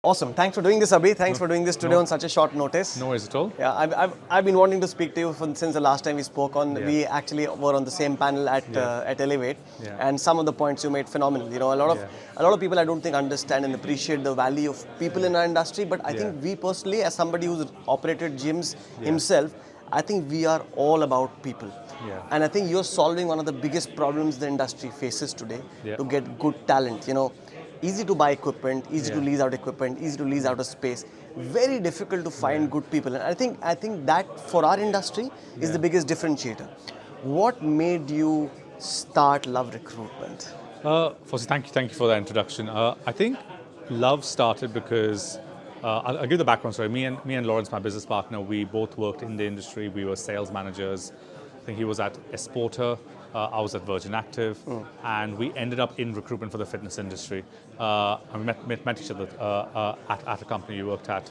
Awesome. Thanks for doing this, Abhi. Thanks for doing this today on such a short notice. No worries at all. Yeah, I've been wanting to speak to you since the last time we spoke on. Yeah. We actually were on the same panel at Elevate, and some of the points you made phenomenal. You know, a lot of people I don't think understand and appreciate the value of people in our industry. But I think we personally, as somebody who's operated gyms himself, I think we are all about people. Yeah. And I think you're solving one of the biggest problems the industry faces today to get good talent. You know, easy to buy equipment, easy to lease out equipment, easy to lease out a space. Very difficult to find good people. And I think that for our industry is the biggest differentiator. What made you start Love Recruitment? Firstly, thank you for that introduction. I think Love started because I'll give the background story. Me and Lawrence, my business partner, we both worked in the industry. We were sales managers. I think he was at Esporter. I was at Virgin Active, and we ended up in recruitment for the fitness industry. And we met each other at a company we worked at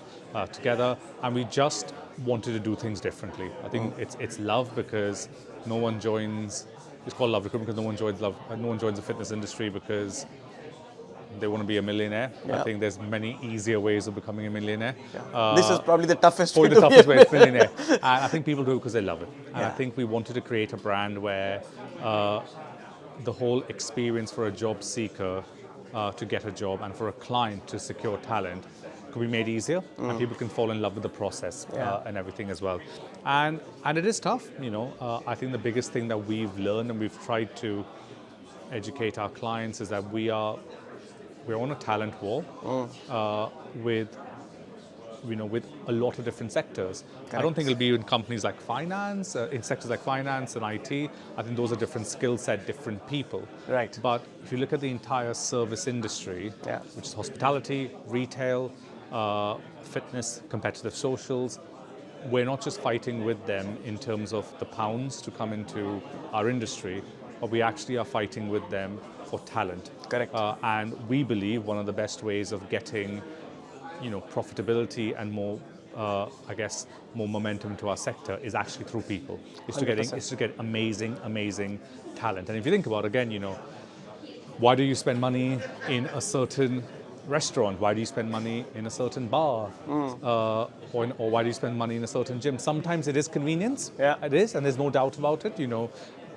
together, and we just wanted to do things differently. I think it's love because no one joins. It's called Love Recruitment because no one joins the fitness industry because they want to be a millionaire. I think there's many easier ways of becoming a millionaire. This is probably the toughest way. Probably the toughest way is millionaire. And I think people do it because they love it. And I think we wanted to create a brand where the whole experience for a job seeker to get a job and for a client to secure talent could be made easier, and people can fall in love with the process and everything as well. And it is tough, you know. I think the biggest thing that we've learned and we've tried to educate our clients is that we're on a talent war with a lot of different sectors. Correct. I don't think it'll be in companies like finance, in sectors like finance and IT. I think those are different skill set, different people. Right. But if you look at the entire service industry, which is hospitality, retail, fitness, competitive socials, we're not just fighting with them in terms of the pounds to come into our industry, but we actually are fighting with them for talent. Correct. And we believe one of the best ways of getting, profitability and more, more momentum to our sector is actually through people. Is to get amazing talent. And if you think about it, again, why do you spend money in a certain restaurant? Why do you spend money in a certain bar? Or why do you spend money in a certain gym? Sometimes it is convenience. Yeah. It is, and there's no doubt about it,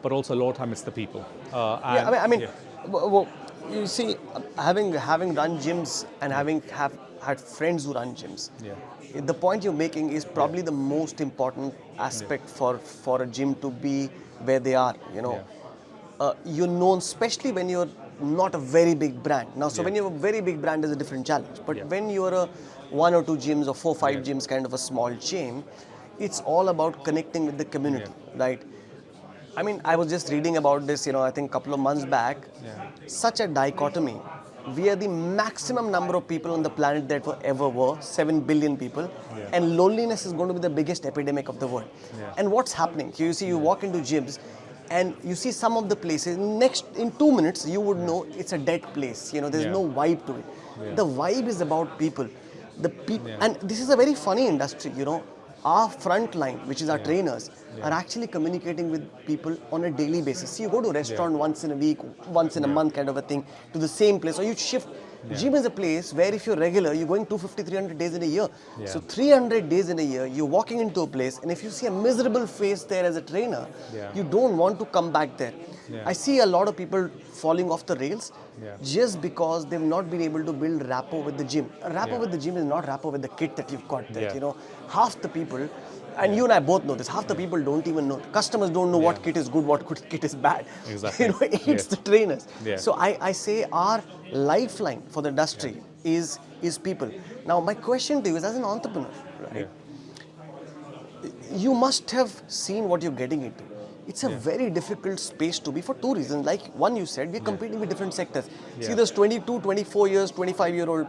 but also a lot of time it's the people. Well, you see, having run gyms and having had friends who run gyms, the point you're making is probably the most important aspect for a gym to be where they are. You're known, especially when you're not a very big brand. Now, so when you're a very big brand, there's a different challenge. But when you're a 1 or 2 gyms or 4 or 5 gyms, kind of a small chain, it's all about connecting with the community, right? I mean, I was just reading about this, I think a couple of months back. Such a dichotomy. We are the maximum number of people on the planet that ever were, 7 billion people. And loneliness is going to be the biggest epidemic of the world. And what's happening? You see, you walk into gyms and you see some of the places, in 2 minutes, you would know it's a dead place. There's no vibe to it. The vibe is about people. And this is a very funny industry, Our front line, which is our trainers, are actually communicating with people on a daily basis. So you go to a restaurant once in a week, once in a month kind of a thing, to the same place, or you shift. Gym is a place where if you're regular, you're going 250, 300 days in a year. So 300 days in a year, you're walking into a place, and if you see a miserable face there as a trainer, you don't want to come back there. I see a lot of people falling off the rails just because they've not been able to build rapport with the gym. Rapport with the gym is not rapport with the kit that you've got there. Half the people, and you and I both know this, half the people don't even know. Customers don't know what kit is good, what kit is bad. Exactly. It's the trainers. So I say our lifeline for the industry is people. Now my question to you is, as an entrepreneur, right? You must have seen what you're getting into. It's a very difficult space to be for 2 reasons. Like one you said, we're competing with different sectors. See, there's 22, 24 years, 25-year-old,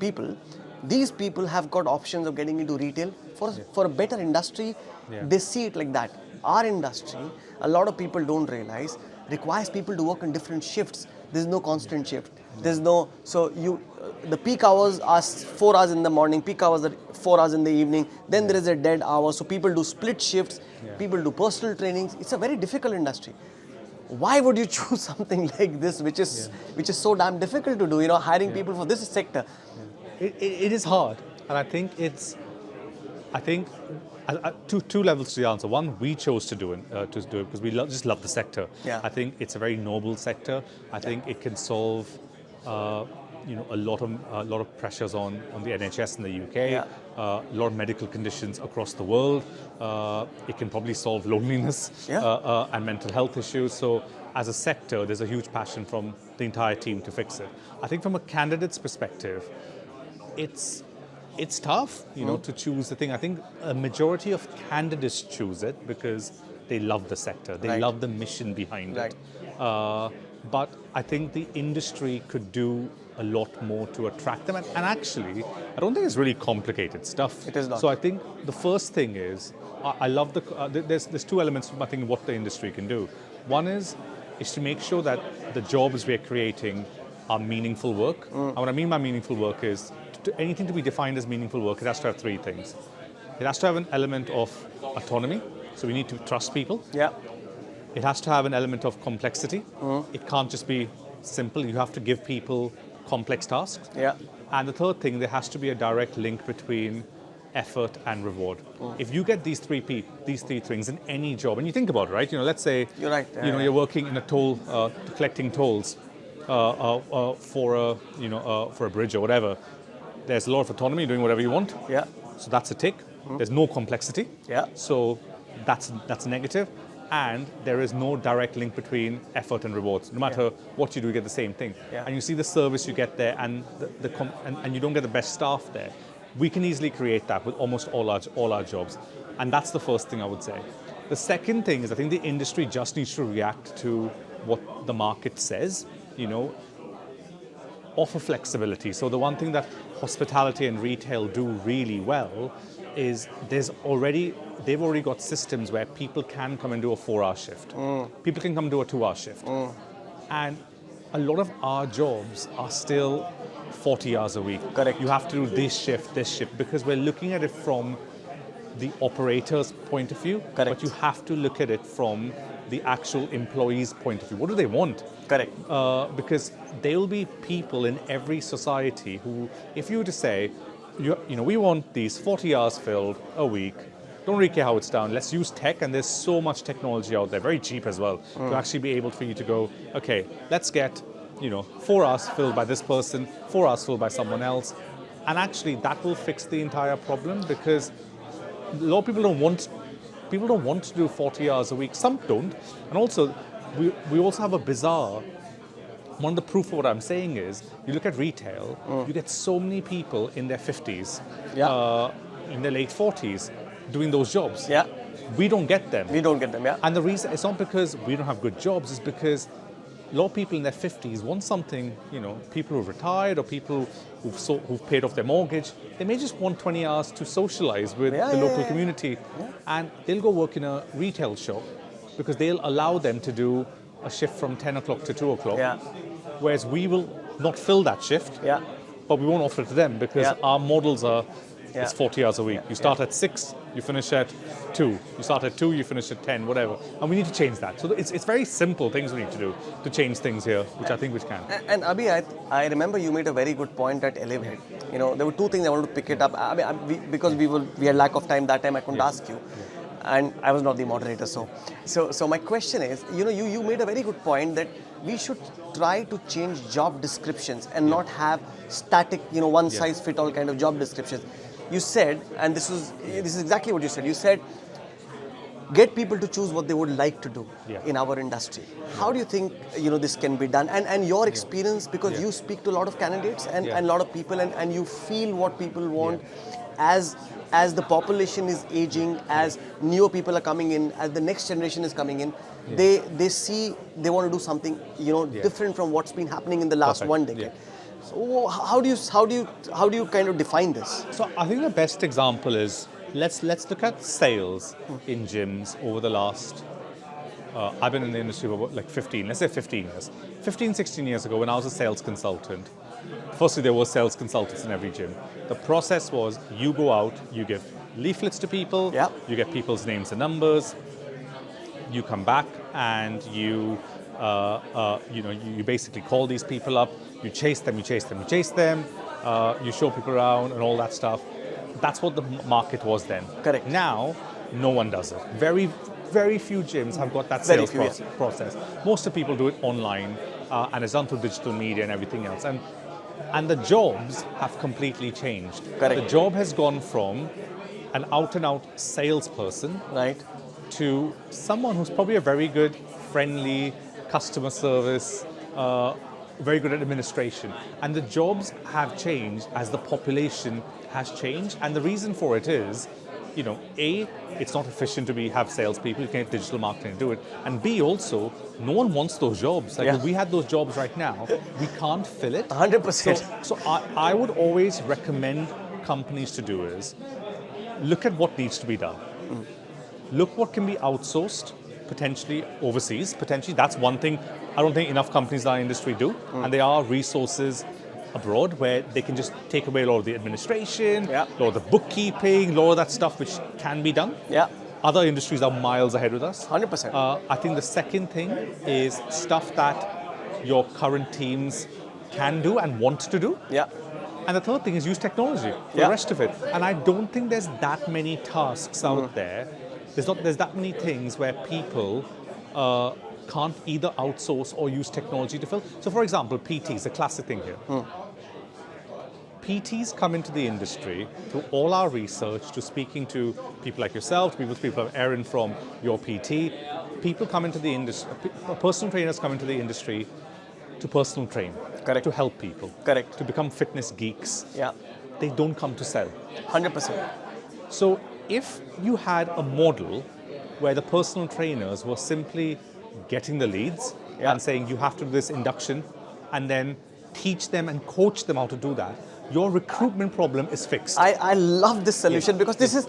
people. These people have got options of getting into retail for a better industry. They see it like that. Our industry, a lot of people don't realize, requires people to work in different shifts. There's no constant shift. There's no, the peak hours are 4 hours in the morning, peak hours are 4 hours in the evening. Then there is a dead hour. So people do split shifts. People do personal trainings. It's a very difficult industry. Why would you choose something like this, which is so damn difficult to do? Hiring people for this sector. it is hard, and I think it's. I think two levels to the answer. One, we chose to do it because we just love the sector. Yeah. I think it's a very noble sector. I think it can solve, a lot of pressures on the NHS in the UK. Yeah. A lot of medical conditions across the world. It can probably solve loneliness and mental health issues. So, as a sector, there's a huge passion from the entire team to fix it. I think from a candidate's perspective, it's tough, to choose the thing. I think a majority of candidates choose it because they love the sector. They love the mission behind it. But I think the industry could do a lot more to attract them. And actually, I don't think it's really complicated stuff. It is not. So I think the first thing is, I love there's two elements, I think, what the industry can do. One is to make sure that the jobs we're creating are meaningful work. And what I mean by meaningful work is, anything to be defined as meaningful work, it has to have three things. It has to have an element of autonomy, so we need to trust people. Yeah. It has to have an element of complexity. It can't just be simple. You have to give people complex tasks. Yeah. And the third thing, there has to be a direct link between effort and reward. If you get these three things in any job, and you think about it, right? Let's say You're right. you're working in a toll, collecting tolls for a bridge or whatever. There's a lot of autonomy, doing whatever you want. Yeah. So that's a tick. There's no complexity. Yeah. So that's negative. And there is no direct link between effort and rewards. No matter what you do, you get the same thing. Yeah. And you see the service you get there, and and you don't get the best staff there. We can easily create that with almost all our jobs. And that's the first thing I would say. The second thing is, I think the industry just needs to react to what the market says. Offer flexibility. So the one thing that hospitality and retail do really well is they've already got systems where people can come and do a 4-hour shift. People can come do a 2-hour shift. And a lot of our jobs are still 40 hours a week. Correct. You have to do this shift, because we're looking at it from the operator's point of view. Correct. But you have to look at it from the actual employee's point of view. What do they want? Correct. Because there will be people in every society who, if you were to say, we want these 40 hours filled a week, don't really care how it's done, let's use tech, and there's so much technology out there, very cheap as well, to actually be able for you to go, okay, let's get 4 hours filled by this person, 4 hours filled by someone else, and actually that will fix the entire problem, because a lot of people don't want to do 40 hours a week. Some don't. And also, we also have a bizarre, one of the proof of what I'm saying is, you look at retail, you get so many people in their 50s, in their late 40s, doing those jobs. Yeah. We don't get them. We don't get them, yeah. And the reason, it's not because we don't have good jobs, it's because a lot of people in their 50s want something, people who've retired or people who've paid off their mortgage, they may just want 20 hours to socialize with the local community. Yeah. And they'll go work in a retail shop because they'll allow them to do a shift from 10 o'clock to 2 o'clock. Yeah. Whereas we will not fill that shift, but we won't offer it to them because our models are, it's 40 hours a week. You start at 6, you finish at 2. You start at 2, you finish at 10, whatever. And we need to change that. So it's very simple things we need to do to change things here, which I think we can. And Abhi, I remember you made a very good point at Elevate. There were two things I wanted to pick it up. Because we had lack of time that time, I couldn't ask you. And I was not the moderator, so my question is, you made a very good point that we should try to change job descriptions and not have static, one size fit all kind of job descriptions. You said, and this is exactly what you said. You said, get people to choose what they would like to do in our industry. How do you think this can be done? And your experience, because you speak to a lot of candidates and a lot of people, and you feel what people want as the population is aging, as newer people are coming in, as the next generation is coming in, they want to do something different from what's been happening in the last one decade. So how do you kind of define this? So I think the best example is, let's look at sales in gyms over the last, I've been in the industry for like 15 years. 15, 16 years ago when I was a sales consultant, firstly there were sales consultants in every gym. The process was, you go out, you give leaflets to people, you get people's names and numbers, you come back and you basically call these people up, you chase them, you show people around and all that stuff. That's what the market was then. Correct. Now, no one does it. Very, very few gyms have got that Very sales few, process. Most of the people do it online, and it's done through digital media and everything else. And the jobs have completely changed. Correct. The job has gone from an out-and-out salesperson Right. to someone who's probably a very good, friendly customer service, very good at administration. And the jobs have changed as the population has changed. And the reason for it is, A, it's not efficient to have salespeople. You can get digital marketing to do it. And B, also, no one wants those jobs. Like if we had those jobs right now, we can't fill it. 100%. So I would always recommend companies to do is look at what needs to be done. Look what can be outsourced, potentially overseas. Potentially, that's one thing I don't think enough companies in our industry do. And there are resources abroad where they can just take away a lot of the administration, a lot of the bookkeeping, a lot of that stuff which can be done. Yeah. Other industries are miles ahead with us. 100%. I think the second thing is stuff that your current teams can do and want to do. Yeah. And the third thing is use technology for the rest of it. And I don't think there's that many tasks out there. There's that many things where people can't either outsource or use technology to fill. So for example, PTs, a classic thing here. PTs come into the industry through all our research, to speaking to people like yourself, people like Erin from your PT. People come into the industry, personal trainers come into the industry to personal train. Correct. To help people. Correct. To become fitness geeks. Yeah. They don't come to sell. 100%. So if you had a model where the personal trainers were simply getting the leads and saying you have to do this induction and then teach them and coach them how to do that, your recruitment problem is fixed. I love this solution because this is,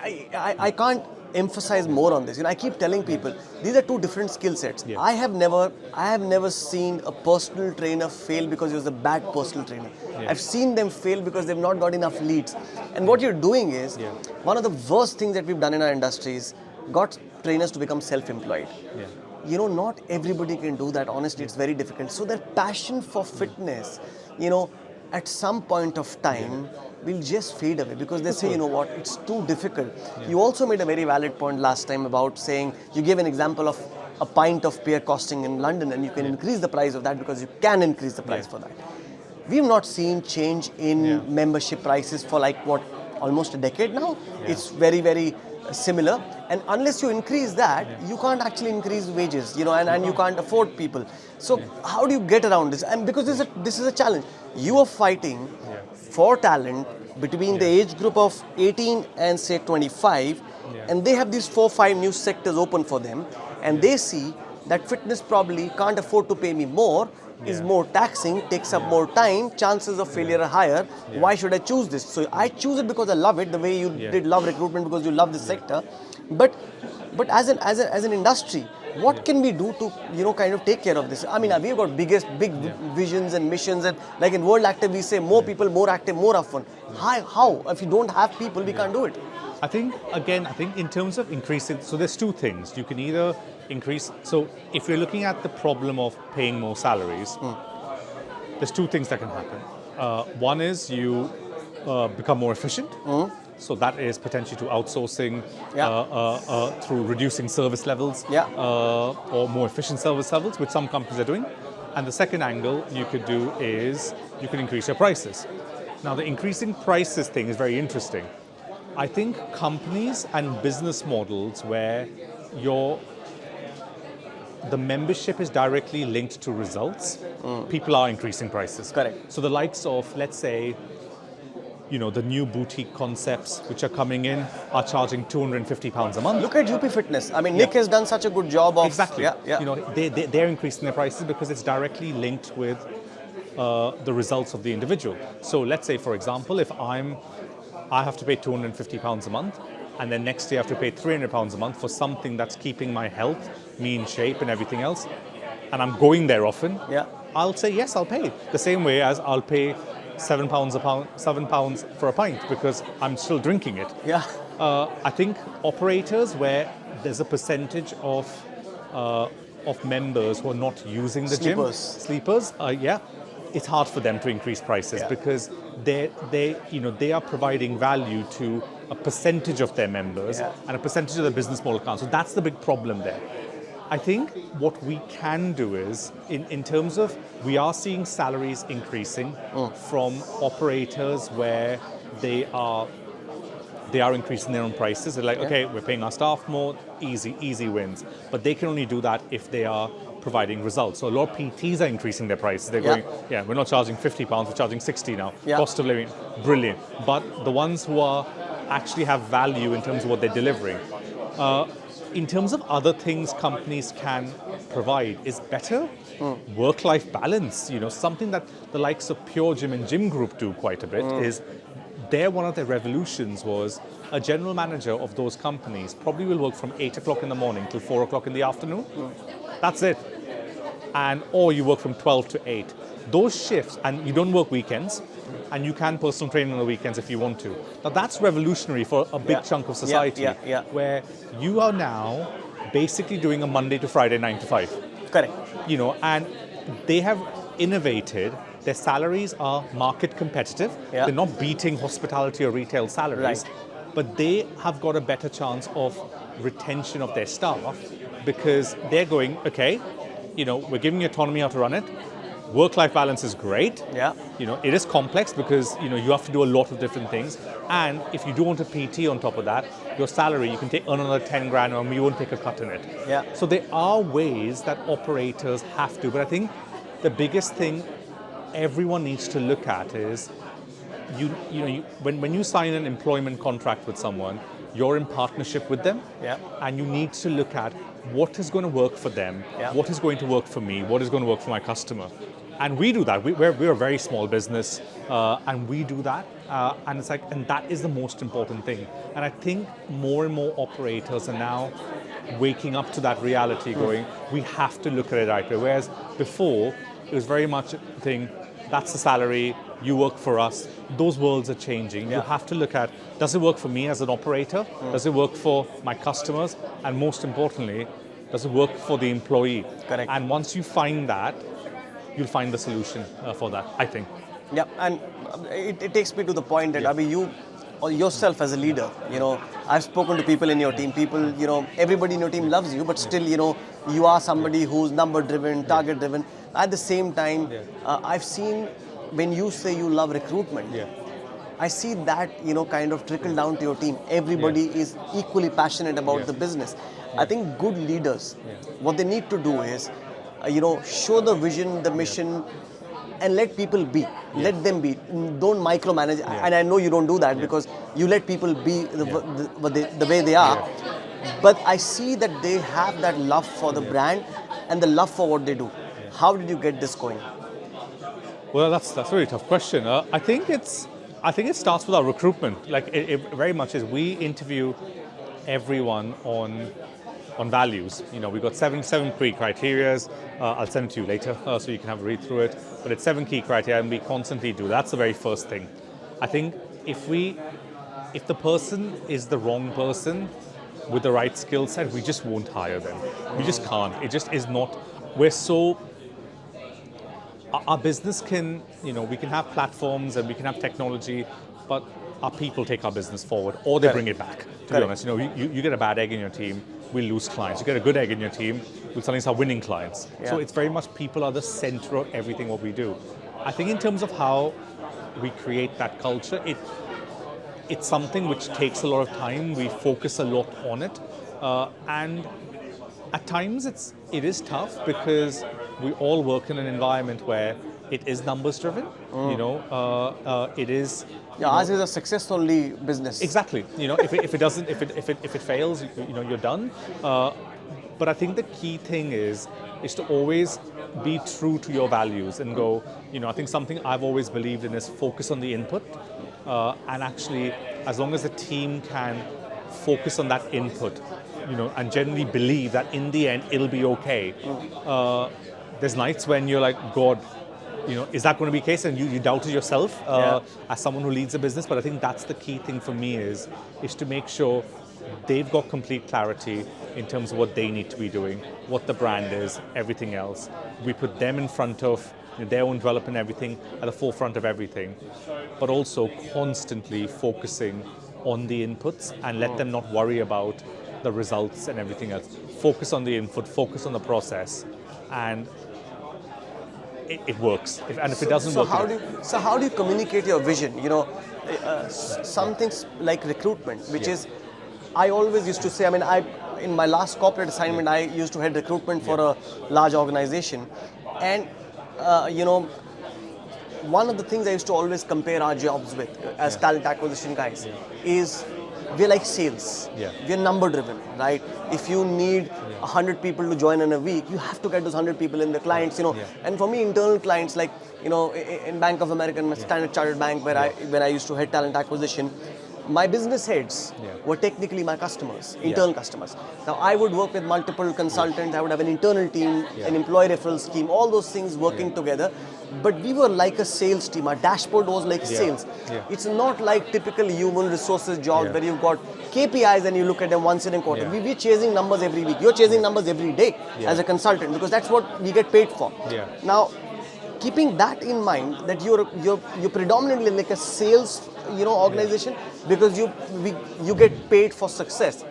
I can't emphasize more on this. I keep telling people these are two different skill sets. I have never seen a personal trainer fail because he was a bad personal trainer. I've seen them fail because they've not got enough leads. And what you're doing is one of the worst things that we've done in our industry is got trainers to become self-employed. Not everybody can do that. Honestly, it's very difficult. So their passion for fitness, at some point of time will just fade away because they say, what, it's too difficult. You also made a very valid point last time about saying, you gave an example of a pint of beer costing in London and you can increase the price of that because you can increase the price for that. We've not seen change in membership prices for almost a decade now. It's very, very similar, and unless you increase that, you can't actually increase wages, and you can't afford people. So how do you get around this? And because this is a challenge. You are fighting for talent between the age group of 18 and say 25, and they have these 4-5 new sectors open for them, and they see that fitness probably can't afford to pay me more, is more taxing, takes up more time, chances of failure are higher. Why should I choose this? So I choose it because I love it, the way you did Love Recruitment because you love this sector. But as an industry, what can we do to kind of take care of this? I mean, we've got big visions and missions, and like in World Active we say more people, more active, more often. How? If you don't have people, we can't do it. I think in terms of increasing, so there's two things. You can either increase, so if you're looking at the problem of paying more salaries, there's two things that can happen. One is you become more efficient. So that is potentially to outsourcing through reducing service levels or more efficient service levels, which some companies are doing. And the second angle you could do is you can increase your prices. Now the increasing prices thing is very interesting. I think companies and business models where the membership is directly linked to results, people are increasing prices. Correct. So the likes of, let's say, the new boutique concepts which are coming in are charging £250 a month. Look at UP Fitness. I mean, Nick has done such a good job of... Exactly. They're increasing their prices because it's directly linked with the results of the individual. So let's say, for example, if I have to pay £250 a month, and then next year I have to pay £300 a month for something that's keeping my health, me in shape and everything else, and I'm going there often, I'll say, yes, I'll pay. The same way as I'll pay £7 for a pint because I'm still drinking it. I think operators where there's a percentage of members who are not using the gym, sleepers, it's hard for them to increase prices because they are providing value to a percentage of their members and a percentage of the business model counts. So that's the big problem there. I think what we can do is, in terms of, we are seeing salaries increasing from operators where they are increasing their own prices. They're like, okay, we're paying our staff more, easy wins. But they can only do that if they are providing results. So a lot of PTs are increasing their prices. They're going, we're not charging £50, we're charging 60 now. Cost of living, brilliant. But the ones who are actually have value in terms of what they're delivering. In terms of other things companies can provide is better work-life balance. Something that the likes of Pure Gym and Gym Group do quite a bit is one of their revolutions was a general manager of those companies probably will work from 8 o'clock in the morning till 4 o'clock in the afternoon. That's it. Or you work from 12 to 8. Those shifts, and you don't work weekends, and you can personal train on the weekends if you want to. Now that's revolutionary for a big chunk of society, where you are now basically doing a Monday to Friday 9 to 5. Correct. And they have innovated. Their salaries are market competitive. They're not beating hospitality or retail salaries, but they have got a better chance of retention of their staff because they're going, okay, we're giving you autonomy how to run it. Work-life balance is great. It is complex because you have to do a lot of different things. And if you do want a PT on top of that, your salary, you can earn another 10 grand and you won't take a cut in it. So there are ways that operators have to, but I think the biggest thing everyone needs to look at is when you sign an employment contract with someone, you're in partnership with them, and you need to look at what is going to work for them, what is going to work for me, what is going to work for my customer. And we do that. We're a very small business, and we do that. And it's like, and that is the most important thing. And I think more and more operators are now waking up to that reality, going, we have to look at it right way. Whereas before, it was very much a thing, that's the salary, you work for us. Those worlds are changing. You have to look at, does it work for me as an operator? Does it work for my customers? And most importantly, does it work for the employee? Correct. And once you find that, you'll find the solution for that, I think. Yeah, and it takes me to the point that, Abhi, you or yourself as a leader, I've spoken to people in your team, everybody in your team loves you, but still, you are somebody who's number-driven, target-driven. At the same time, I've seen when you say you love recruitment, I see that, kind of trickle down to your team. Everybody is equally passionate about the business. I think good leaders, what they need to do is, show the vision, the mission, and let people be. Let them be. Don't micromanage. And I know you don't do that because you let people be the way they are. But I see that they have that love for the brand and the love for what they do. How did you get this going? Well, that's a really tough question. I think it starts with our recruitment. Like it very much is. We interview everyone on values. We've got seven key criteria. I'll send it to you later so you can have a read through it. But it's 7 key criteria, and we constantly do. That's the very first thing. I think if the person is the wrong person with the right skill set, we just won't hire them. We just can't. It just is not. Our business can, we can have platforms and we can have technology, but our people take our business forward, or they bring it back. To be honest, you get a bad egg in your team, we'll lose clients. You get a good egg in your team, we'll suddenly start winning clients. So it's very much people are the center of everything what we do. I think in terms of how we create that culture, it's something which takes a lot of time. We focus a lot on it, and at times it is tough because we all work in an environment where it is numbers driven. It is. Ours is a success only business. Exactly. If it fails, you're done. But I think the key thing is to always be true to your values and go. I think something I've always believed in is focus on the input, and actually, as long as the team can focus on that input, and generally believe that in the end it'll be okay. There's nights when you're like, God, is that going to be the case? And you doubted yourself as someone who leads a business. But I think that's the key thing for me is to make sure they've got complete clarity in terms of what they need to be doing, what the brand is, everything else. We put them in front of their own development, everything at the forefront of everything, but also constantly focusing on the inputs and let them not worry about the results and everything else. Focus on the input, focus on the process, and it works. And if it doesn't work, so how do you communicate your vision? Some things like recruitment, which is, I always used to say. I mean, in my last corporate assignment, I used to head recruitment for a large organization, and one of the things I used to always compare our jobs with as talent acquisition guys is we're like sales. We're number driven, right? If you need 100 people to join in a week, you have to get those 100 people in the clients, And for me, internal clients like, in Bank of America, Standard Chartered Bank, where I used to head talent acquisition, my business heads were technically my customers, internal customers. Now, I would work with multiple consultants. I would have an internal team, an employee referral scheme, all those things working together. But we were like a sales team. Our dashboard was like sales. It's not like typical human resources jobs where you've got KPIs and you look at them once in a quarter. We're chasing numbers every week. You're chasing numbers every day as a consultant, because that's what we get paid for. Now, keeping that in mind, that you're predominantly like a sales organization, because you get paid for success.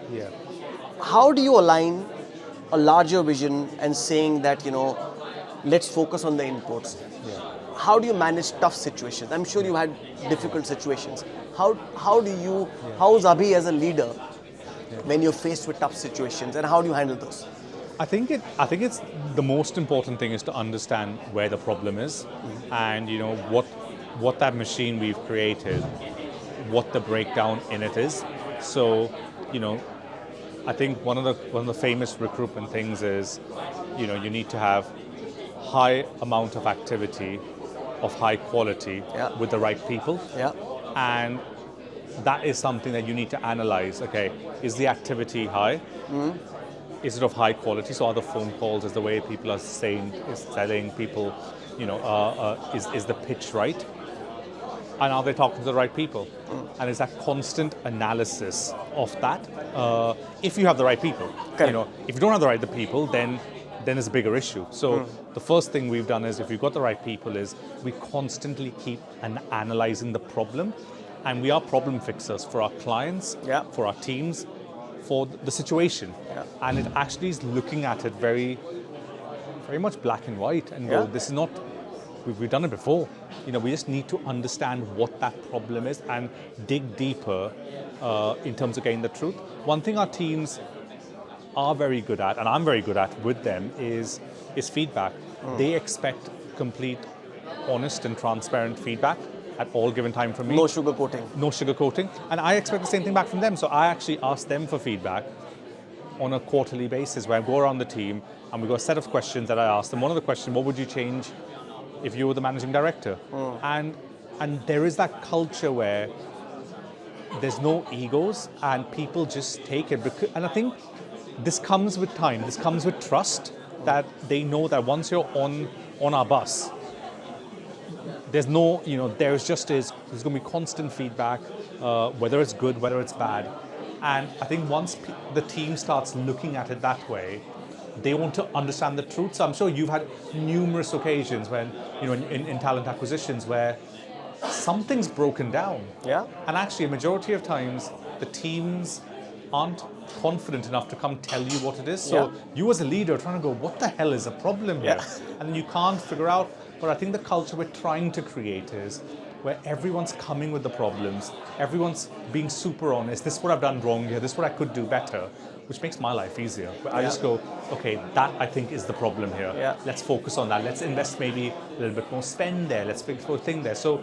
How do you align a larger vision and saying that let's focus on the inputs? How do you manage tough situations? I'm sure you had difficult situations. How is Abhi as a leader when you're faced with tough situations, and how do you handle those? I think it's the most important thing is to understand where the problem is, and what that machine we've created, what the breakdown in it is. So, I think one of the famous recruitment things is, you need to have high amount of activity of high quality with the right people. And that is something that you need to analyze. Okay, is the activity high? Is it of high quality? So are the phone calls, is the way people are saying, is selling people, is the pitch right? And are they talking to the right people? And is that constant analysis of that? If you have the right people, if you don't have the right people, then it's a bigger issue. So the first thing we've done is, if you've got the right people, is we constantly keep analyzing the problem, and we are problem fixers for our clients, for our teams, for the situation. And it actually is looking at it very, very much black and white, and go, this is not, we've done it before. We just need to understand what that problem is and dig deeper in terms of getting the truth. One thing our teams are very good at, and I'm very good at with them, is feedback. They expect complete, honest and transparent feedback at all given time from me. No sugarcoating. No sugarcoating. And I expect the same thing back from them. So I actually ask them for feedback on a quarterly basis, where I go around the team and we've got a set of questions that I ask them. One of the questions, what would you change if you were the managing director? And there is that culture where there's no egos and people just take it. And I think this comes with time, this comes with trust, that they know that once you're on our bus, there's no, there's going to be constant feedback, whether it's good, whether it's bad. And I think once the team starts looking at it that way, they want to understand the truth. So I'm sure you've had numerous occasions when, in talent acquisitions, where something's broken down. And actually, a majority of times, the teams aren't confident enough to come tell you what it is. So you as a leader are trying to go, what the hell is the problem here? And then you can't figure out. But I think the culture we're trying to create is where everyone's coming with the problems, everyone's being super honest, this is what I've done wrong here, this is what I could do better, which makes my life easier. Where I just go, okay, that I think is the problem here. Let's focus on that. Let's invest maybe a little bit more spend there. Let's fix a thing there. So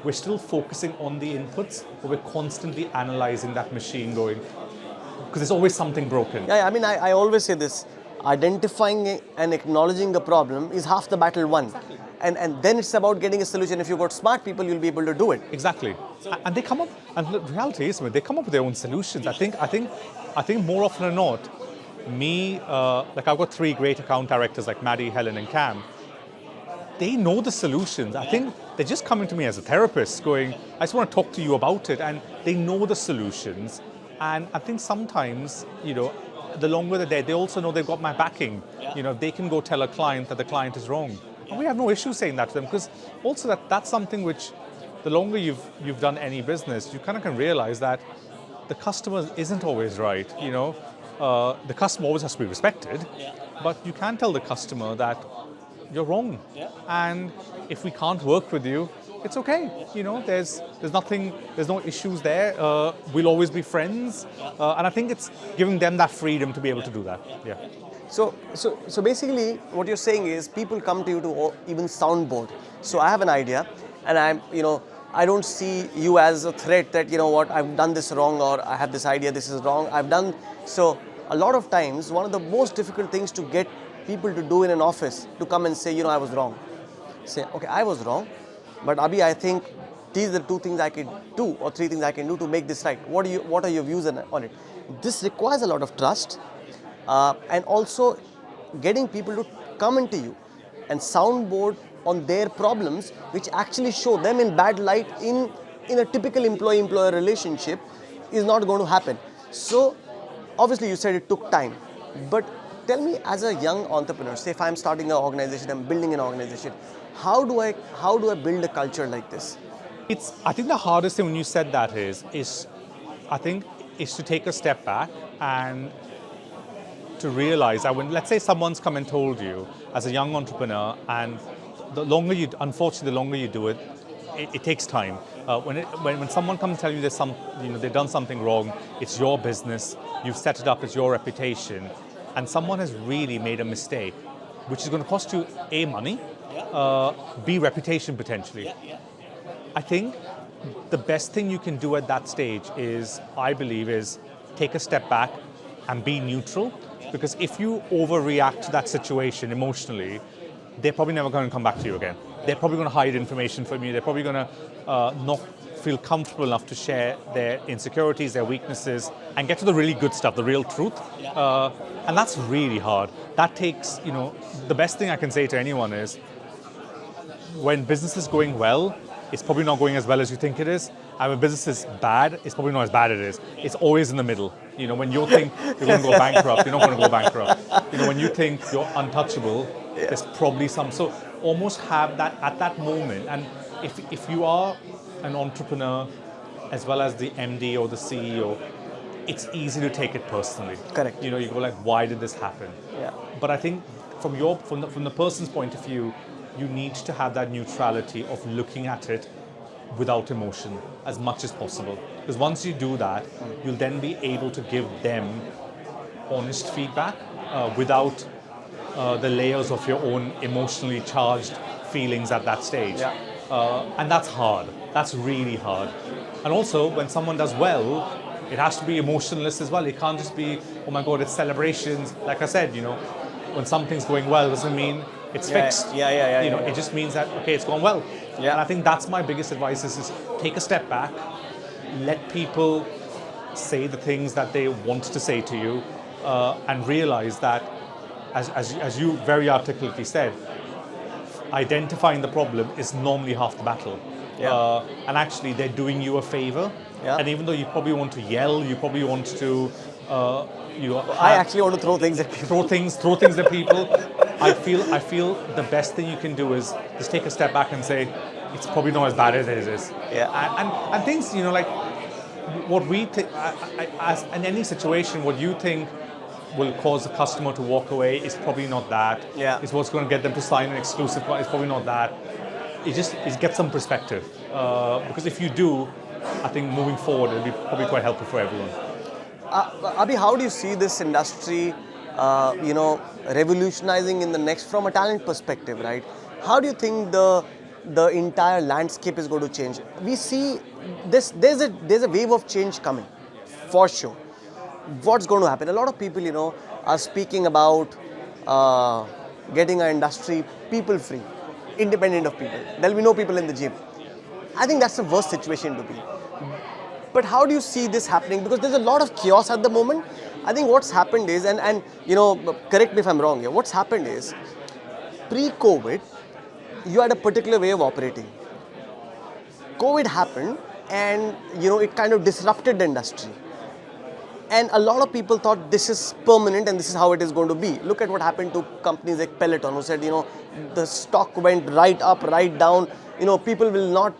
we're still focusing on the inputs, but we're constantly analyzing that machine, going, because there's always something broken. I mean, I always say this, identifying and acknowledging the problem is half the battle won. Exactly. And then it's about getting a solution. If you've got smart people, you'll be able to do it. Exactly. And they come up, and the reality is, they come up with their own solutions. I think more often than not, like I've got 3 great account directors like Maddie, Helen and Cam. They know the solutions. I think they're just coming to me as a therapist going, I just want to talk to you about it. And they know the solutions. And I think sometimes, the longer they're there, they also know they've got my backing. They can go tell a client that the client is wrong. And we have no issue saying that to them, because also that's something which, the longer you've done any business, you kind of can realize that the customer isn't always right. The customer always has to be respected, but you can tell the customer that you're wrong, and if we can't work with you, it's okay. There's nothing, there's no issues there. We'll always be friends, and I think it's giving them that freedom to be able to do that. Yeah. So basically, what you're saying is people come to you to even soundboard. So I have an idea, and I don't see you as a threat that, what, I've done this wrong, or I have this idea, this is wrong. So a lot of times, one of the most difficult things to get people to do in an office, to come and say, I was wrong. Say, okay, I was wrong, but Abhi, I think these are the 2 things I can do, or 3 things I can do to make this right. What are your views on it? This requires a lot of trust, and also getting people to come into you and soundboard on their problems, which actually show them in bad light in a typical employee-employer relationship, is not going to happen. So obviously you said it took time, but tell me, as a young entrepreneur, say if I'm starting an organization, I'm building an organization, how do I build a culture like this? I think the hardest thing when you said that is to take a step back and to realize that when, let's say, someone's come and told you as a young entrepreneur, and unfortunately, the longer you do it, it takes time. When someone comes and tells you they've done something wrong, it's your business, you've set it up, it's your reputation, and someone has really made a mistake, which is going to cost you A, money, B, reputation potentially. I think the best thing you can do at that stage is take a step back and be neutral, because if you overreact to that situation emotionally, they're probably never going to come back to you again. They're probably going to hide information from you. They're probably going to not feel comfortable enough to share their insecurities, their weaknesses, and get to the really good stuff, the real truth. And that's really hard. That takes, the best thing I can say to anyone is, when business is going well, it's probably not going as well as you think it is. And when business is bad, it's probably not as bad as it is. It's always in the middle. When you think you're going to go bankrupt, you're not going to go bankrupt. When you think you're untouchable, there's probably some. So almost have that at that moment. And if you are an entrepreneur as well as the MD or the CEO, it's easy to take it personally. Correct. You go like, why did this happen? Yeah. But I think from the person's point of view, you need to have that neutrality of looking at it without emotion as much as possible. Because once you do that, you'll then be able to give them honest feedback without the layers of your own emotionally charged feelings at that stage. And that's hard. That's really hard. And also, when someone does well, it has to be emotionless as well. It can't just be, oh my God, it's celebrations. Like I said, when something's going well doesn't mean it's fixed. It just means that, okay, it's gone well. And I think that's my biggest advice is take a step back, let people say the things that they want to say to you, and realize that, as you very articulately said, identifying the problem is normally half the battle. And actually, they're doing you a favor. And even though you probably want to yell, you probably want to, I actually want to throw things at people. Throw things at people. I feel the best thing you can do is just take a step back and say, it's probably not as bad as it is. And things, like what we think, as in any situation, what you think will cause the customer to walk away is probably not that. It's what's going to get them to sign an exclusive. It's probably not that. It gets some perspective. Because if you do, I think moving forward, it'll be probably quite helpful for everyone. Abhi, how do you see this industry, revolutionizing in the next, from a talent perspective, right? How do you think the entire landscape is going to change? We see there's a wave of change coming, for sure. What's going to happen? A lot of people, are speaking about getting our industry people free, independent of people. There'll be no people in the gym. I think that's the worst situation to be. But how do you see this happening? Because there's a lot of chaos at the moment. I think what's happened is, and correct me if I'm wrong here, what's happened is, pre-COVID, you had a particular way of operating. COVID happened and, it kind of disrupted the industry. And a lot of people thought this is permanent and this is how it is going to be. Look at what happened to companies like Peloton, who said, the stock went right up, right down. People will not,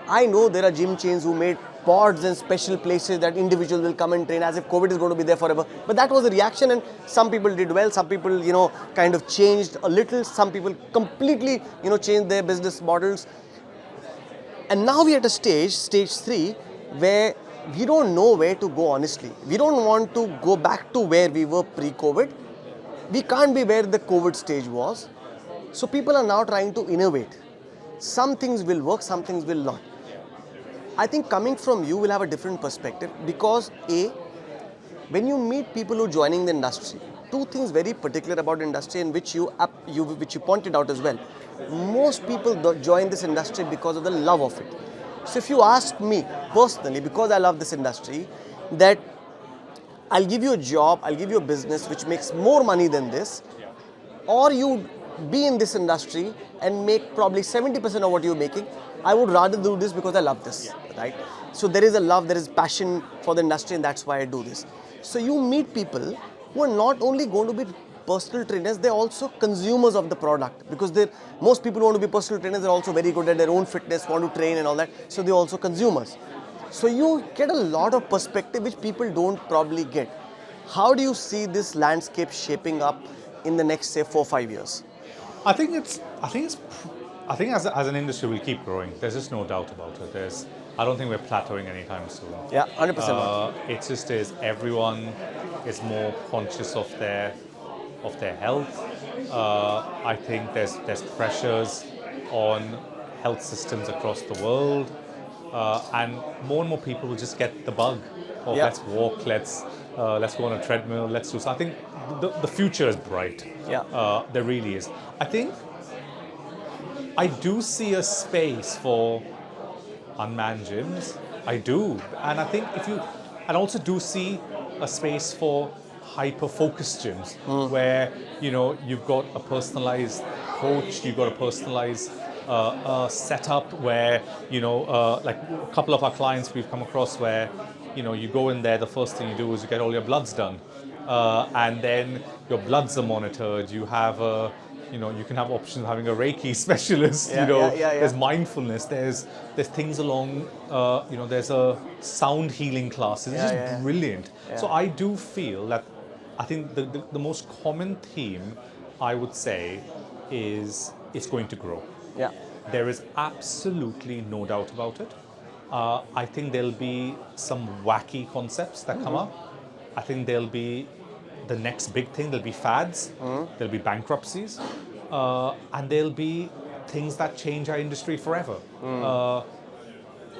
I know there are gym chains who made pods and special places that individuals will come and train as if COVID is going to be there forever. But that was the reaction, and some people did well, some people, kind of changed a little, some people completely, changed their business models. And now we're at a stage 3, where we don't know where to go, honestly. We don't want to go back to where we were pre-COVID. We can't be where the COVID stage was. So people are now trying to innovate. Some things will work, some things will not. I think coming from you will have a different perspective, because when you meet people who are joining the industry, two things very particular about the industry, and which you pointed out as well. Most people join this industry because of the love of it. So if you ask me personally, because I love this industry, that I'll give you a job, I'll give you a business which makes more money than this, or you be in this industry and make probably 70% of what you're making, I would rather do this because I love this, right? So there is a love, there is passion for the industry, and that's why I do this. So you meet people who are not only going to be personal trainers, they're also consumers of the product, because most people who want to be personal trainers are also very good at their own fitness, want to train and all that, so they're also consumers. So you get a lot of perspective which people don't probably get. How do you see this landscape shaping up in the next, say, 4-5 years? I think as an industry we'll keep growing. There's just no doubt about it. I don't think we're plateauing anytime soon. Yeah, 100%. It just is. Everyone is more conscious of their health. I think there's pressures on health systems across the world, and more people will just get the bug. Let's walk, let's go on a treadmill, let's do so. I think the future is bright. Yeah. There really is. I think I do see a space for unmanned gyms. I do, and I think and also do see a space for hyper-focused gyms, where you've got a personalized coach, you've got a personalized setup where like a couple of our clients we've come across where you go in there, the first thing you do is you get all your bloods done, and then your bloods are monitored. You have you can have options of having a Reiki specialist. There's mindfulness. There's things along. There's a sound healing class. It's just brilliant. Yeah. So I do feel that I think the most common theme I would say is it's going to grow. Yeah. There is absolutely no doubt about it. I think there'll be some wacky concepts that come up. I think there'll be the next big thing. There'll be fads. There'll be bankruptcies, and there'll be things that change our industry forever.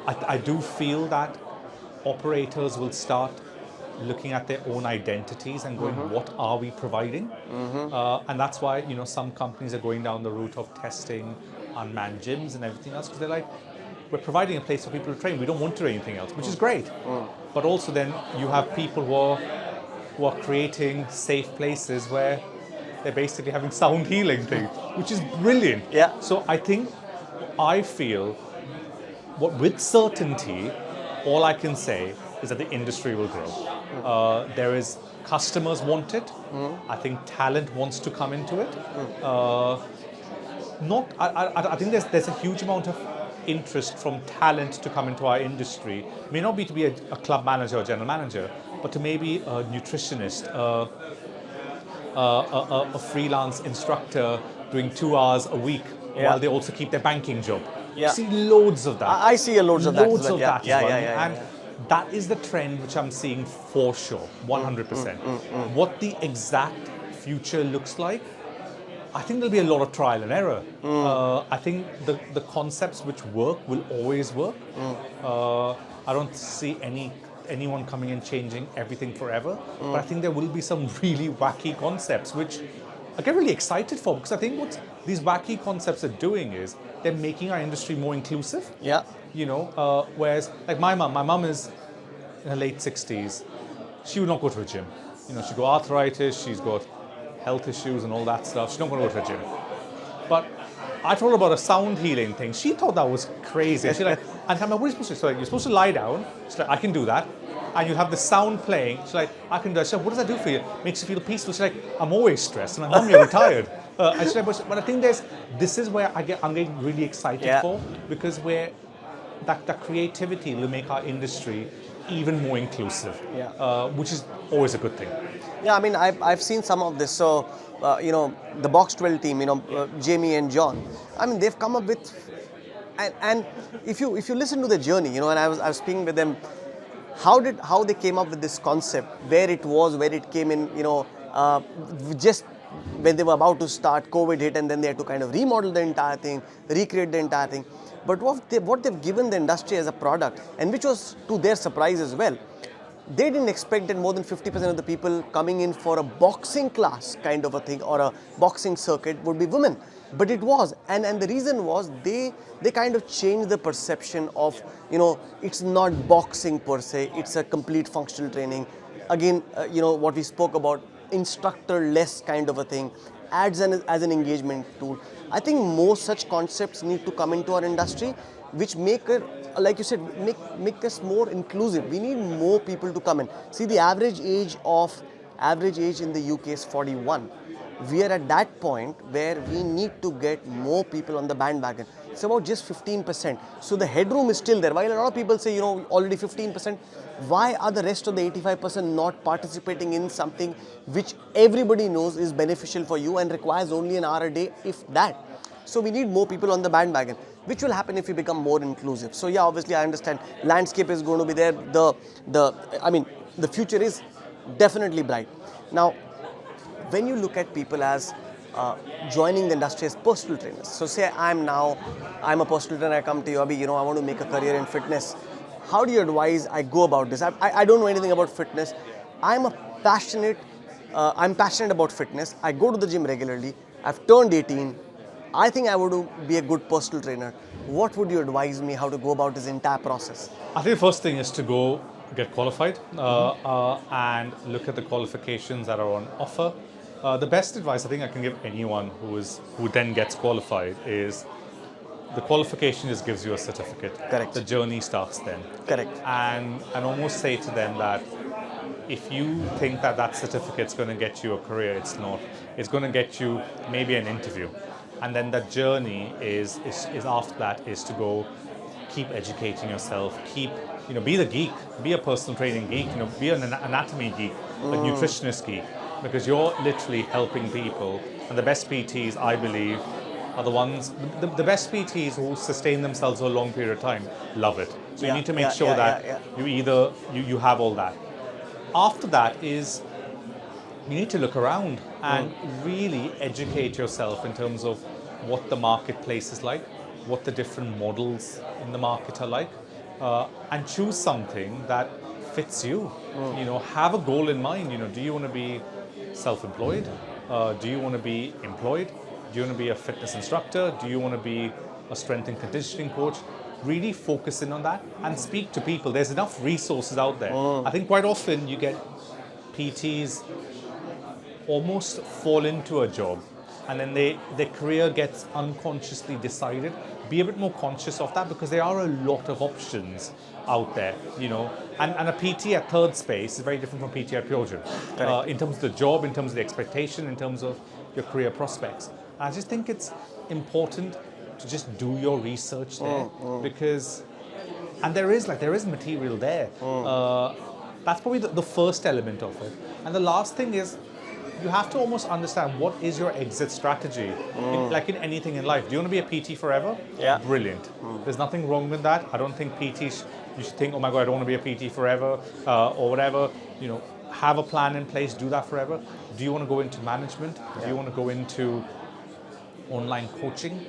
I do feel that operators will start looking at their own identities and going, what are we providing? And that's why some companies are going down the route of testing unmanned gyms and everything else, because they're like, we're providing a place for people to train. We don't want to do anything else, which is great. But also then you have people who are creating safe places where they're basically having sound healing thing, which is brilliant. Yeah. So I feel with certainty, all I can say is that the industry will grow. There is customers want it. I think talent wants to come into it. I think there's a huge amount of interest from talent to come into our industry. It may not be to be a club manager or general manager, but to maybe a nutritionist, a freelance instructor doing 2 hours a week while they also keep their banking job. Yeah. You see loads of that. I see loads of that. Loads of that as well. Yeah. That is the trend which I'm seeing for sure, 100%. What the exact future looks like, I think there'll be a lot of trial and error. I think the concepts which work will always work. I don't see anyone coming and changing everything forever, but I think there will be some really wacky concepts which I get really excited for, because I think what these wacky concepts are doing is they're making our industry more inclusive. Yeah. Whereas like my mum is in her late 60s. She would not go to a gym. She's got arthritis, she's got health issues and all that stuff. She's not going to go to a gym. But I told her about a sound healing thing. She thought that was crazy. She's like, and I'm like, what are you supposed to do? So like, you're supposed to lie down. She's like, I can do that. and you have the sound playing. She's like, I can do it. So what does that do for you? Makes you feel peaceful. She's like, I'm always stressed. And I'm like, Mom, you're retired. And she's like, but I think this is where I'm getting really excited for, because that creativity will make our industry even more inclusive, which is always a good thing. Yeah, I mean, I've seen some of this. So, the Box 12 team, Jamie and John, I mean, they've come up with, and if you listen to the journey, and I was speaking with them, how they came up with this concept, where it came in, just when they were about to start, COVID hit, and then they had to kind of remodel the entire thing, recreate the entire thing. But what they've given the industry as a product, and which was to their surprise as well, they didn't expect that more than 50% of the people coming in for a boxing class kind of a thing, or a boxing circuit, would be women. But it was, and the reason was they kind of changed the perception of, it's not boxing per se, it's a complete functional training. Again, what we spoke about, instructor-less kind of a thing, as an engagement tool. I think more such concepts need to come into our industry, which make it, like you said, make us more inclusive. We need more people to come in. See, the average age in the UK is 41. We are at that point where we need to get more people on the bandwagon. It's about just 15%. So the headroom is still there. While a lot of people say, already 15%, why are the rest of the 85% not participating in something which everybody knows is beneficial for you and requires only an hour a day, if that? So we need more people on the bandwagon, which will happen if we become more inclusive. So yeah, obviously I understand landscape is going to be there. The future is definitely bright. Now, when you look at people as joining the industry as personal trainers, so say I'm a personal trainer, I come to you, Abhi, I want to make a career in fitness. How do you advise I go about this? I don't know anything about fitness. I'm passionate about fitness. I go to the gym regularly. I've turned 18. I think I would be a good personal trainer. What would you advise me how to go about this entire process? I think the first thing is to go get qualified and look at the qualifications that are on offer. The best advice I think I can give anyone who then gets qualified is the qualification just gives you a certificate. Correct. The journey starts then. Correct. And almost say to them that if you think that certificate's going to get you a career, it's not. It's going to get you maybe an interview. And then the journey is after that is to go keep educating yourself, be the geek, be a personal training geek, be an anatomy geek, a nutritionist geek, because you're literally helping people. And the best PTs, I believe, are the ones, the best PTs who sustain themselves for a long period of time, love it. So you need to make sure that you have all that. After that is, you need to look around and really educate yourself in terms of what the marketplace is like, what the different models in the market are like, and choose something that fits you. Have a goal in mind. Do you want to be self-employed? Do you want to be employed? Do you want to be a fitness instructor? Do you want to be a strength and conditioning coach? Really focus in on that and speak to people. There's enough resources out there. I think quite often you get PTs almost fall into a job and then their career gets unconsciously decided. Be a bit more conscious of that, because there are a lot of options out there, and a PT at third space is very different from PT at pure gym. In terms of the job, in terms of the expectation, in terms of your career prospects. I just think it's important to just do your research there, because, and there is material there. That's probably the first element of it. And the last thing is, you have to almost understand what is your exit strategy. Like in anything in life. Do you want to be a PT forever? Yeah. Brilliant. There's nothing wrong with that. I don't think PTs, you should think, oh my God, I don't want to be a PT forever, or whatever. Have a plan in place, do that forever. Do you want to go into management? Do you want to go into online coaching?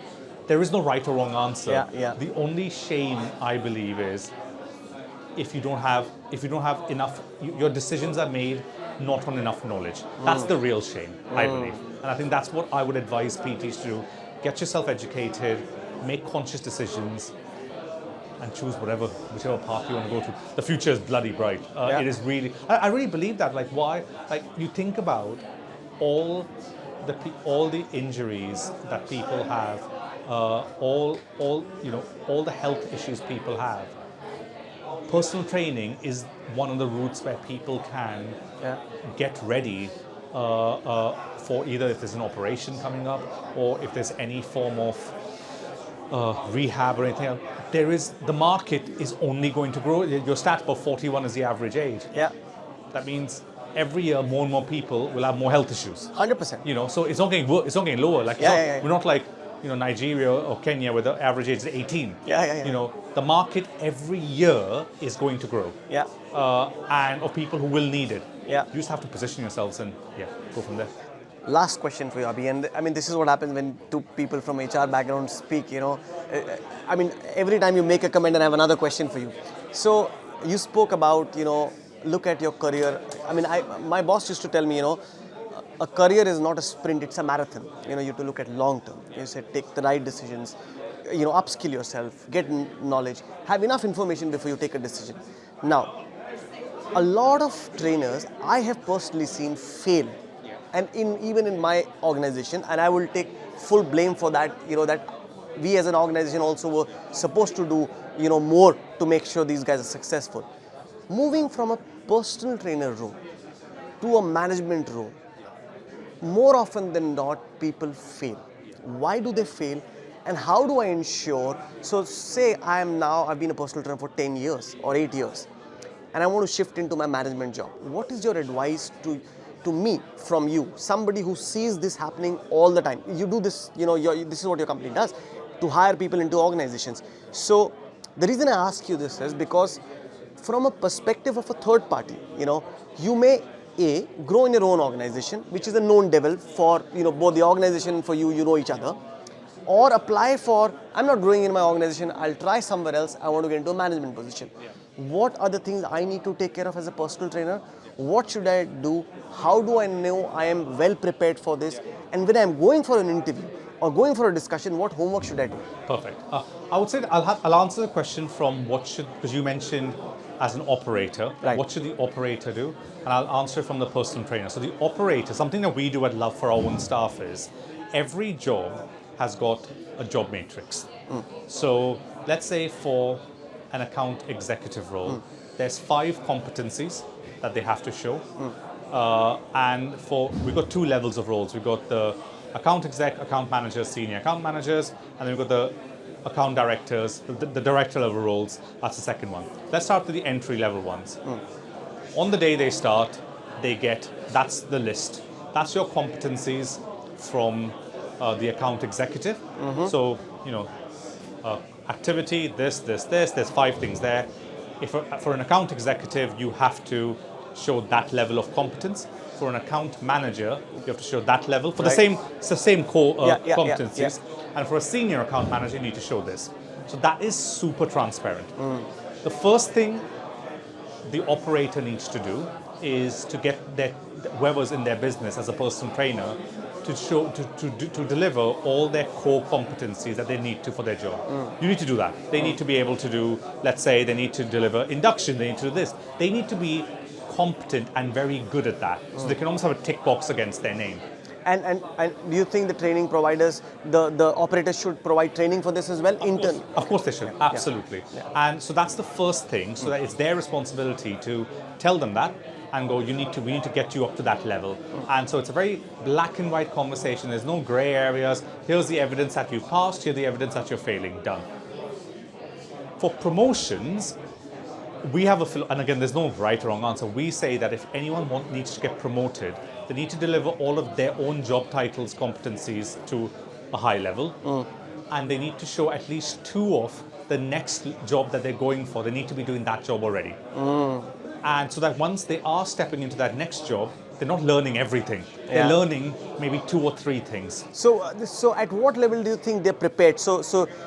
There is no right or wrong answer. The only shame, I believe, is if you don't have enough, your decisions are made not on enough knowledge. That's the real shame, I believe. And I think that's what I would advise PTs to do. Get yourself educated, make conscious decisions, and choose whichever path you want to go to. The future is bloody bright. It is really, I really believe that. Like, why? Like, you think about all the injuries that people have, all the health issues people have. personal training is one of the routes where people can get ready for either if there's an operation coming up or if there's any form of rehab or anything else. The market is only going to grow. Your stat about 41 is the average age. Yeah. That means every year more and more people will have more health issues. 100%. You know, so it's not getting lower. Like we're not like Nigeria or Kenya where the average age is 18. Yeah. You know, the market every year is going to grow. Yeah. And of people who will need it. Yeah. You just have to position yourselves and go from there. Last question for you, Abhi, and I mean, this is what happens when two people from HR background speak, you know. I mean, every time you make a comment and I have another question for you. So, you spoke about, you know, look at your career. I mean, my boss used to tell me, you know, a career is not a sprint, it's a marathon. You know, you have to look at long term. You said take the right decisions, you know, upskill yourself, get knowledge, have enough information before you take a decision. Now, a lot of trainers I have personally seen fail. And even in my organization, and I will take full blame for that, you know, that we as an organization also were supposed to do, you know, more to make sure these guys are successful. Moving from a personal trainer role to a management role, more often than not, people fail. Why do they fail? And how do I ensure, so say I've been a personal trainer for 10 years or 8 years, and I want to shift into my management job. What is your advice to me from you, somebody who sees this happening all the time? You do this, you know, this is what your company does, to hire people into organizations. So the reason I ask you this is because from a perspective of a third party, you know, you may grow in your own organization, which is a known devil for, you know, both the organization and for you, you know each other, or apply for, I'm not growing in my organization, I'll try somewhere else, I want to get into a management position. What are the things I need to take care of as a personal trainer? What should I do? How do I know I am well prepared for this? And when I'm going for an interview or going for a discussion, what homework should I do? Perfect. I would say that I'll answer the question from because you mentioned as an operator, right. What should the operator do? And I'll answer it from the personal trainer. So the operator, something that we do at Love for our own staff is every job has got a job matrix. So let's say for an account executive role, there's 5 competencies that they have to show. And we've got 2 levels of roles. We've got the account exec, account managers, senior account managers, and then we've got the account directors, the director level roles. That's the second one. Let's start with the entry level ones. On the day they start, that's the list. That's your competencies from the account executive. So, you know, activity, this, there's 5 things there. For an account executive, you have to show that level of competence. For an account manager, you have to show that level for it's the same core competencies. And for a senior account manager, you need to show this. So that is super transparent. The first thing the operator needs to do is to get whoever's in their business as a personal trainer to deliver all their core competencies that they need to for their job. You need to do that. They need to be able to do, let's say they need to deliver induction, they need to do this. They need to be competent and very good at that. So they can almost have a tick box against their name. And do you think the training providers, the operators should provide training for this as well? Of course they should, absolutely. And so that's the first thing, so that it's their responsibility to tell them that and go, we need to get you up to that level. And so it's a very black and white conversation. There's no gray areas. Here's the evidence that you've passed, here's the evidence that you're failing, done. For promotions, we have and again, there's no right or wrong answer. We say that if anyone needs to get promoted, they need to deliver all of their own job titles, competencies to a high level. And they need to show at least 2 of the next job that they're going for. They need to be doing that job already. And so that once they are stepping into that next job, they're not learning everything. They're learning maybe 2 or 3 things. So at what level do you think they're prepared? So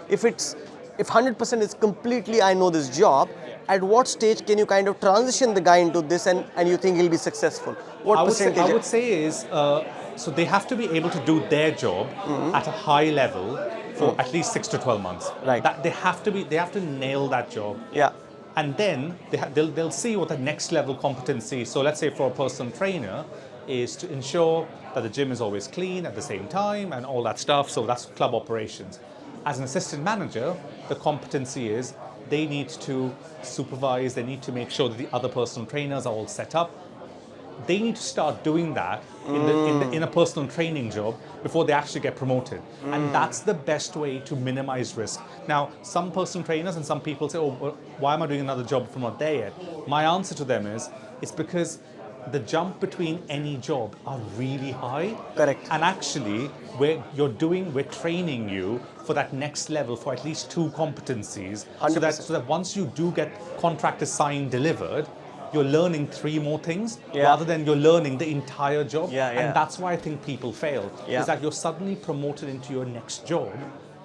if 100% is completely, I know this job, at what stage can you kind of transition the guy into this and you think he'll be successful? What percentage? I would say is, so they have to be able to do their job at a high level for at least 6 to 12 months. Right. They have to nail that job. Yeah. And then they'll see what the next level competency. So let's say for a personal trainer is to ensure that the gym is always clean at the same time and all that stuff. So that's club operations. As an assistant manager, the competency is they need to supervise, they need to make sure that the other personal trainers are all set up. They need to start doing that in a personal training job before they actually get promoted. And that's the best way to minimize risk. Now, some personal trainers and some people say, oh, well, why am I doing another job if I'm not there yet? My answer to them is, it's because the jump between any job are really high. Correct. And actually, we're training you for that next level for at least 2 competencies. 100%. So that once you do get contract assigned, delivered, you're learning 3 more things Yeah. rather than you're learning the entire job. Yeah, yeah. And that's why I think people fail. Yeah. Is that you're suddenly promoted into your next job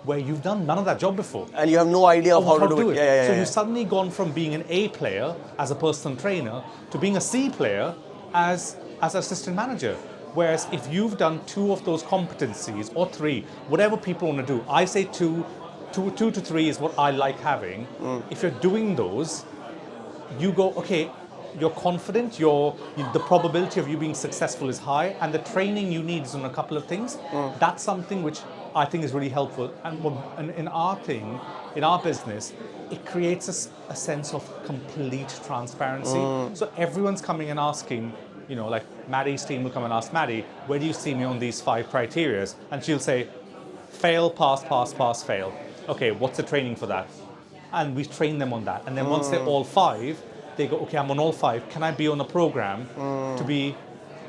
where you've done none of that job before. And you have no idea of how to do it. Yeah, So you've suddenly gone from being an A player as a personal trainer to being a C player as assistant manager. Whereas if you've done 2 of those competencies or 3, whatever people want to do, I say 2 to 3 is what I like having. If you're doing those, you go, okay, you're confident, the probability of you being successful is high, and the training you need is on a couple of things. That's something which I think is really helpful. And in our business, it creates a sense of complete transparency. So everyone's coming and asking, like Maddie's team will come and ask Maddie, where do you see me on these 5 criteria? And she'll say, fail, pass, pass, pass, fail. Okay, what's the training for that? And we train them on that. And then once they're all 5, they go, okay, I'm on all 5. Can I be on a program to be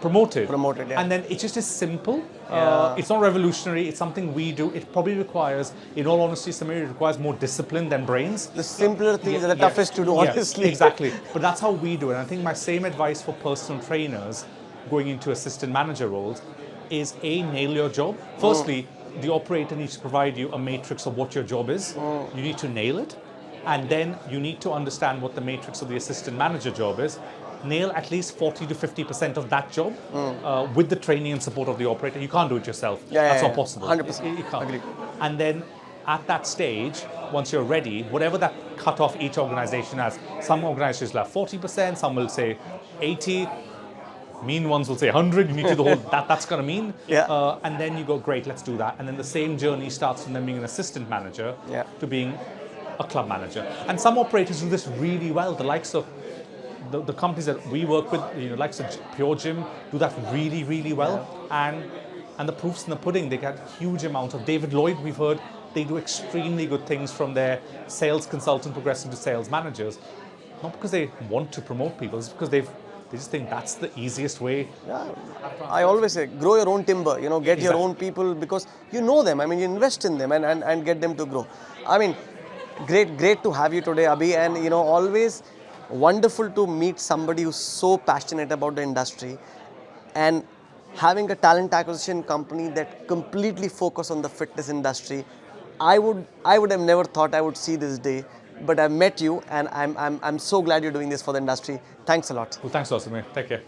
promoted? Promoted, yeah. And then it's just as simple. Yeah. It's not revolutionary. It's something we do. It probably requires, in all honesty, Samir, it requires more discipline than brains. The simpler things are the toughest to do, honestly. Exactly. But that's how we do it. And I think my same advice for personal trainers going into assistant manager roles is A, nail your job. Firstly, the operator needs to provide you a matrix of what your job is. You need to nail it. And then you need to understand what the matrix of the assistant manager job is. Nail at least 40 to 50% of that job with the training and support of the operator. You can't do it yourself. That's not possible. 100%. You can't. Agreed. And then at that stage, once you're ready, whatever that cutoff each organization has, some organizations will have 40%, some will say 80%. Mean ones will say 100. You need to do the whole that's going to mean. Yeah. And then you go, great, let's do that. And then the same journey starts from them being an assistant manager to being a club manager. And some operators do this really well. The likes of the companies that we work with, likes of Pure Gym, do that really, really well. And the proof's in the pudding. They get huge amounts of David Lloyd. We've heard they do extremely good things from their sales consultant progressing to sales managers. Not because they want to promote people, it's because they just think that's the easiest way. Yeah. I always say, grow your own timber, get your own people because you know them. I mean, you invest in them and get them to grow. I mean, great to have you today, Abhi, and always wonderful to meet somebody who's so passionate about the industry and having a talent acquisition company that completely focus on the fitness industry. I would have never thought I would see this day, but I've met you and I'm so glad you're doing this for the industry. Thanks a lot. Well, thanks a lot, Samir. Take care.